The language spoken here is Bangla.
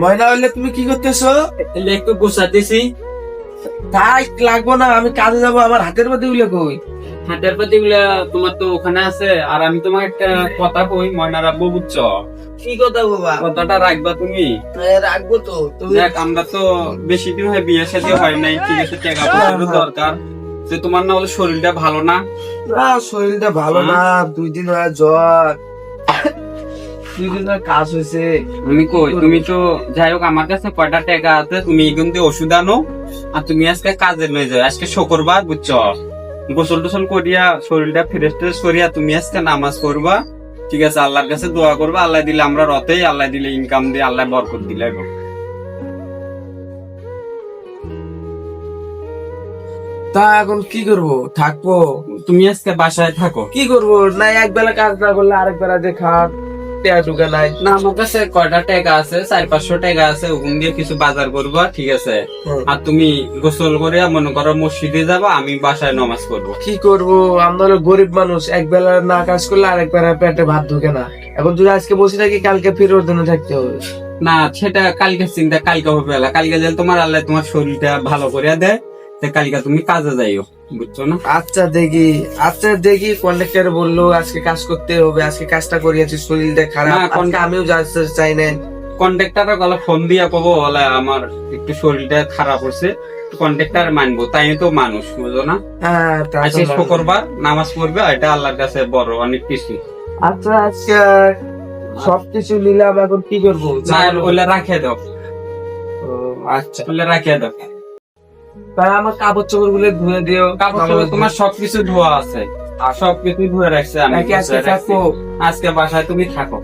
ময়না হইলে তুমি কি করতেছো? একটু গুছাতেছি। তাই লাগবো না, আমি কাজে যাবো। আমার হাতের মধ্যে উলে কই? হাতের পাতি গুলা তোমার তো ওখানে আছে। আর আমি তোমার একটা কথা কই, ময়না রাখবো বুঝছো? কি কথা বাবা? কথাটা রাখবা তুমি। রাখবো তো। তুমি দেখ, আমরা তো বেশি দিন হয় বিয়ে শাদী হয় নাই, ঠিক আছে, টাকা পয়সারও দরকার। যে তোমার না হলে শরীরটা ভালো না। না, শরীরটা ভালো না, 2 দিন হয় জ্বর, 2 দিন হয় কাজ হয়েছে। আমি কই, তুমি তো যাই হোক আমার কাছে কয়টা টাকা আছে, তুমি এখান থেকে ওষুধ আনো। আর তুমি আজকে কাজে লয়ে যাও। আজকে শুক্রবার বুঝছো, গোসল টোসল করিয়া শরীরটা ফ্রেশ ট্রেশ করিয়া তুমি আজকে নামাজ পড়বা, ঠিক আছে? আল্লাহর কাছে দোয়া করবা। আল্লাহ দিলে আমরা রতেই, আল্লাহ দিলে ইনকাম দিয়ে, আল্লাহ বরকত দিলে। তা এখন কি করবো? থাকবো? তুমি আজকে বাসায় থাকো। কি করবো? না, এক বেলা কাজ না করলে আরেক বেলা যে খাওয়া টেয়া টুকা নাই। না, আমার কাছে কয়টা টাকা আছে, 400-500 টাকা আছে, ওখান দিয়ে কিছু বাজার করবা, ঠিক আছে? আর তুমি গোসল করে মনে করো মসজিদে যাবা, আমি বাসায় নামাজ পড়বো। কি করবো? আমরা হলো গরিব মানুষ, এক বেলা না কাজ করলে আরেক বেলা পেটে ভাত ঢুকে না। এখন যদি আজকে বসে থাকি, কালকে ফিরে ওর জন্য থাকতে হবে। না, সেটা কালকে চিন্তা, কালকে হবে। কালকে যেন তোমার আল্লাহ তোমার শরীরটা ভালো করে দেয়, কালকে তুমি কাজে যাইও, বুঝছো না? আচ্ছা দেখি কন্ডাক্টর বললো আজকে কাজ করতে হবে, আজকে কাজটা করিয়াছি, শরীরটা খারাপ, না, আজকে আমিও যাতে চাই না। কন্ট্রাক্টর গলা ফোন দিয়া কবো, বলে আমার একটু শরীরটা খারাপ হচ্ছে, কন্ট্রাক্টর মানবো, তাই তো মানুষ, বুঝো না? হ্যাঁ, তা তো আজকে ভালো। শুক্রবার নামাজ পড়বে, এটা আল্লাহর কাছে বড় অনেক কিছু। আচ্ছা, আজকে সবকিছু নিলাম, এখন কি করবো? না, ওইলা রাখিয়ে দাও, ও, আচ্ছা, ওইলা রাখিয়ে দাও। তাই আমার কাপড় চোপড় গুলো ধুয়ে দিও। কাপড় চোপড় তোমার সবকিছু ধোয়া আছে, আর সবকিছু ধুয়ে রাখছে। আমি নাকি আজকে থাকবো? আজকে বাসায় তুমি থাকো।